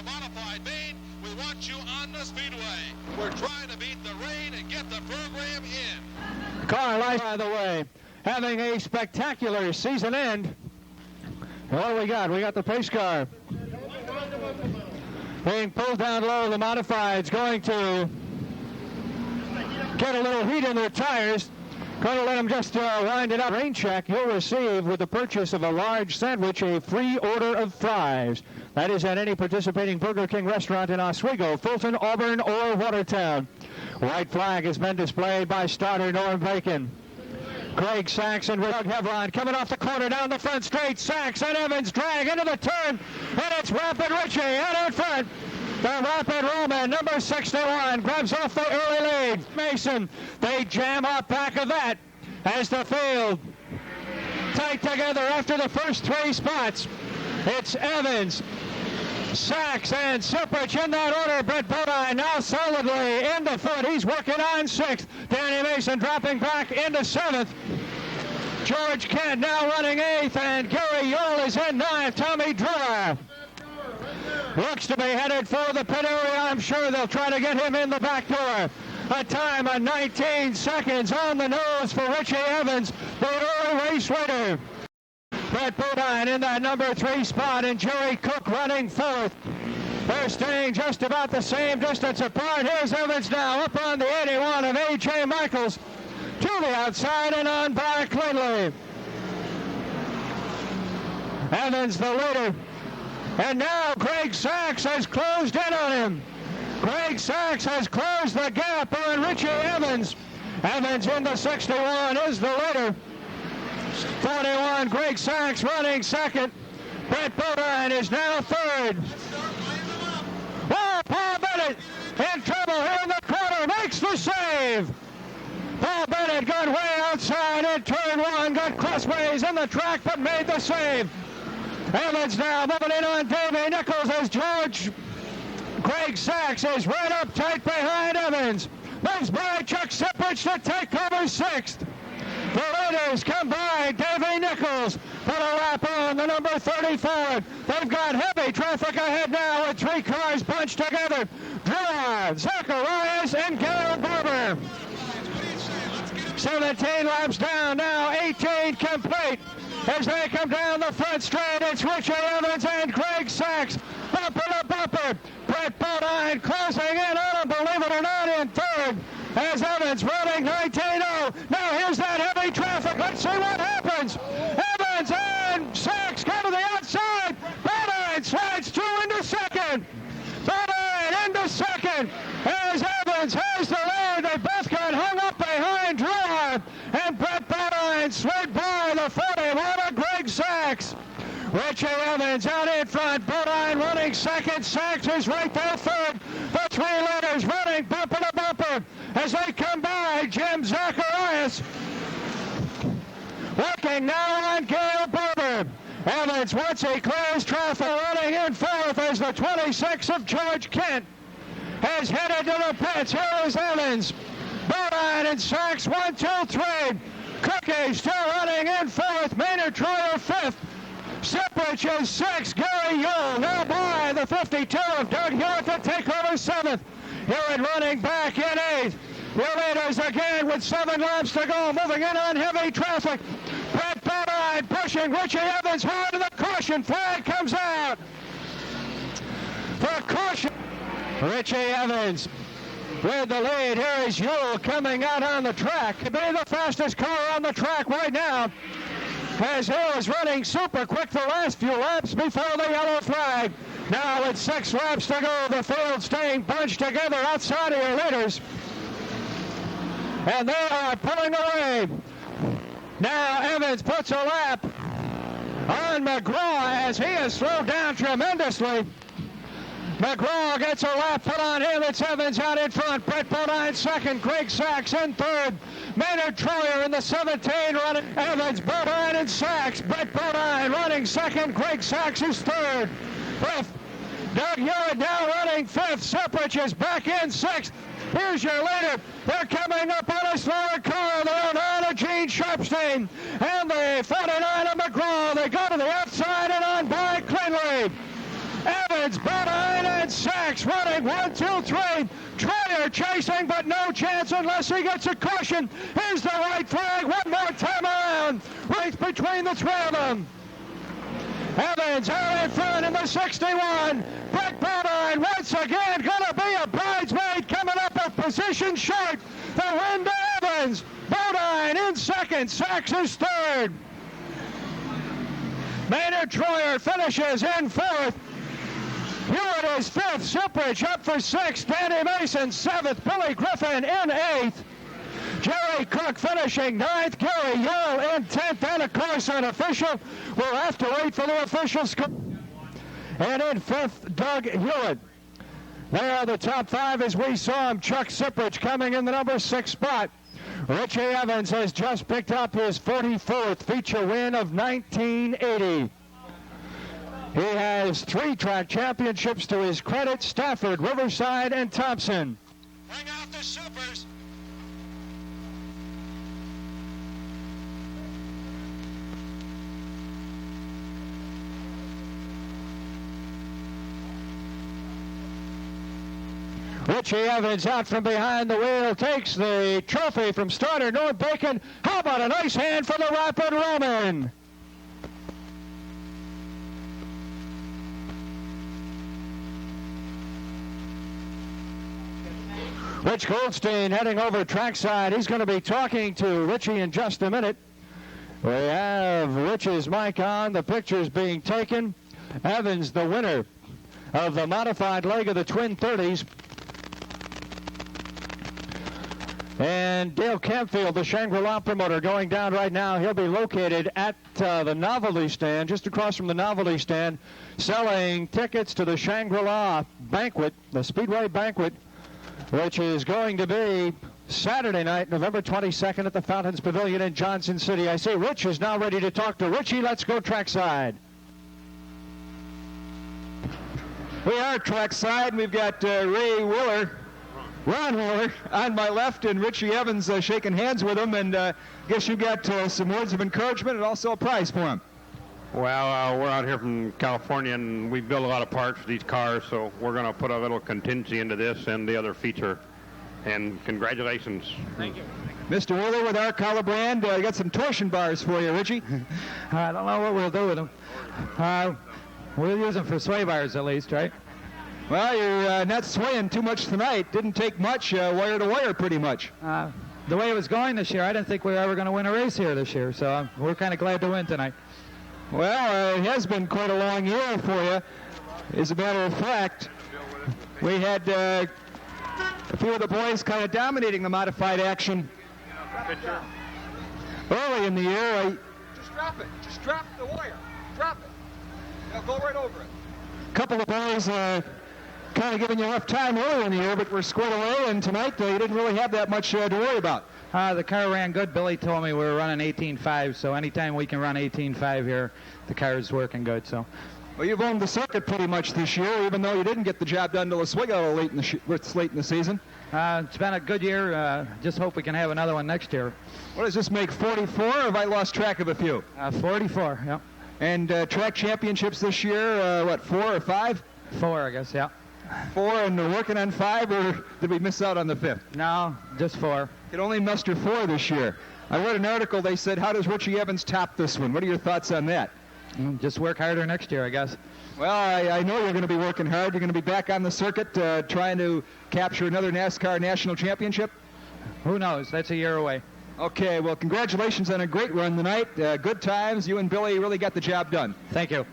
a modified main. We want you on the speedway. We're trying to beat the rain and get the program in. Car life, by the way, having a spectacular season end. What do we got? We got the pace car being pulled down low. The modified's going to get a little heat in their tires. Going to let them just wind it up. Rain check, you'll receive with the purchase of a large sandwich a free order of fries. That is at any participating Burger King restaurant in Oswego, Fulton, Auburn, or Watertown. White flag has been displayed by starter Norm Bacon. Craig Sachs and Doug Hevron coming off the corner down the front straight. Sachs and Evans drag into the turn, and it's Rapid Richie out in front. The Rapid Roman, number 61, grabs off the early lead. Mason, they jam up back of that as the field tight together after the first three spots. It's Evans, Sachs, and Siprich in that order. Brett Bodine now solidly into foot. He's working on sixth. Danny Mason dropping back into seventh. George Kent now running eighth, and Gary Yule is in ninth. Tommy Drewer looks to be headed for the pit area. I'm sure they'll try to get him in the back door. A time of 19 seconds on the nose for Richie Evans, the early race winner. Brett Bodine in that number 3 spot, and Jerry Cook running fourth. They're staying just about the same distance apart. Here's Evans now up on the 81 of A.J. Michaels to the outside and on by Clinley. Evans the leader. And now Craig Sachs has closed in on him. Craig Sachs has closed the gap on Richie Evans. Evans in the 61 is the leader. 41, Greg Sachs running second. Brett Bodine is now third. Oh, Paul Bennett in trouble here in the corner, makes the save. Paul Bennett got way outside in turn one, got crossways in the track, but made the save. Evans now moving in on Davey Nichols as Craig Sachs is right up tight behind Evans. Moves by Chuck Siprich to take over sixth. The leaders come by Davey Nichols. Put a lap on the number 34. They've got heavy traffic ahead now with 3 cars bunched together. Drew, Zacharias, and Gary Barber. 17 laps down now, 18 complete. As they come down the front straight, it's Richie Evans and Craig Sachs. Bumper to bumper. Brett Bodine closing in on him, believe it or not, in third. As Evans running 19-0. Now here's that heavy traffic. Let's see what happens. Evans and Sachs come to the outside. Bodine slides 2 into second. Bodine into second. As Evans has the lead. They both got hung up behind Drewer. And Brett Bodine slid by the 41 of Greg Sachs. Richie Evans out in front. Bodine running second. Sachs is right there third. The 3 leaders running bumper to bumper as they come by. Jim Zacharias working now on Gail Barber. Evans, once he clears traffic, running in fourth as the 26 of George Kent has headed to the pits. Here is Evans. Bodine and Sachs 1, 2, 3. Cookie still running in fourth. Maynard Troyer fifth. Siprich is sixth. Gary Yule now by the 52 of Doug Hewitt to take over seventh. Hewitt running back in eighth. The leaders again with 7 laps to go, moving in on heavy traffic. Brett Bodine pushing Richie Evans hard to the caution. Flag comes out for caution. Richie Evans with the lead. Here is Yule coming out on the track. To be the fastest car on the track right now, as Hill is running super quick the last few laps before the yellow flag. Now with 6 laps to go, the field staying bunched together outside of your leaders. And they are pulling away. Now Evans puts a lap on McGraw as he has slowed down tremendously. McGraw gets a lap put on him. It's Evans out in front. Brett Bodine second. Craig Sachs in third. Maynard Troyer in the 17 running. Evans, Bodine, and Sachs. Brett Bodine running second. Craig Sachs is third. Fifth. Doug Hewitt now running fifth. Siprich is back in sixth. Here's your leader. They're coming up on a slower car. They're on a Gene Sharpstein and the 49 of McGraw. They go to the outside and on by Clinley. Evans, Bodine, And Sachs running 1, 2, 3. Troyer chasing, but no chance unless he gets a caution. Here's the white flag one more time around. Right between the three of them. Evans out in front in the 61. Brett Bodine once again going to be a bridesmaid, coming up a position short. The win to Evans. Bodine in second. Sachs is third. Maynard Troyer finishes in fourth. Hewitt is fifth. Siprich up for sixth. Danny Mason seventh. Billy Griffin in eighth. Jerry Cook finishing ninth. Gary Yule in 10th. And of course, unofficial. We'll have to wait for the official score. And in fifth, Doug Hewitt. There are the top five as we saw him. Chuck Siprich coming in the number 6 spot. Richie Evans has just picked up his 44th feature win of 1980. He has 3 track championships to his credit: Stafford, Riverside, and Thompson. Bring out the supers. Richie Evans out from behind the wheel, takes the trophy from starter Norm Bacon. How about a nice hand for the Rapid Roman? Rich Goldstein heading over trackside. He's going to be talking to Richie in just a minute. We have Rich's mic on. The picture's being taken. Evans, the winner of the modified leg of the Twin 30s. And Dale Campfield, the Shangri-La promoter, going down right now. He'll be located at the novelty stand, just across from the novelty stand, selling tickets to the Shangri-La banquet, the Speedway banquet, which is going to be Saturday night, November 22nd at the Fountains Pavilion in Johnson City. I say Rich is now ready to talk to Richie. Let's go trackside. We are trackside. We've got Ron Willer on my left, and Richie Evans shaking hands with him, and guess you got some words of encouragement and also a prize for him. Well, we're out here from California, and we build a lot of parts for these cars, so we're going to put a little contingency into this and the other feature. And congratulations. Thank you. Mr. Willer with our collar brand, I got some torsion bars for you, Richie. I don't know what we'll do with them. We'll use them for sway bars at least, right? Well, you're not swaying too much tonight. Didn't take much, wire to wire pretty much. The way it was going this year, I didn't think we were ever going to win a race here this year, so we're kind of glad to win tonight. Well, it has been quite a long year for you. As a matter of fact, we had a few of the boys kind of dominating the modified action early in the year. Just drop it. Just drop the wire. Drop it. Now go right over it. A couple of boys kind of giving you enough time earlier in the year, but we're squared away, and tonight you didn't really have that much to worry about. The car ran good. Billy told me we were running 18.5, so anytime we can run 18.5 here, the car is working good. So. Well, you've owned the circuit pretty much this year, even though you didn't get the job done till Oswego late in the season. It's been a good year. Just hope we can have another one next year. What does this make, 44, or have I lost track of a few? 44, yeah. And track championships this year, 4 or 5? 4, I guess, yeah. 4, and we're working on 5, or did we miss out on the 5th? No, just 4. Could only muster 4 this year. I read an article, they said, how does Richie Evans top this one? What are your thoughts on that? Just work harder next year, I guess. Well, I know you're going to be working hard. You're going to be back on the circuit trying to capture another NASCAR national championship? Who knows? That's a year away. Okay, well, congratulations on a great run tonight. Good times. You and Billy really got the job done. Thank you.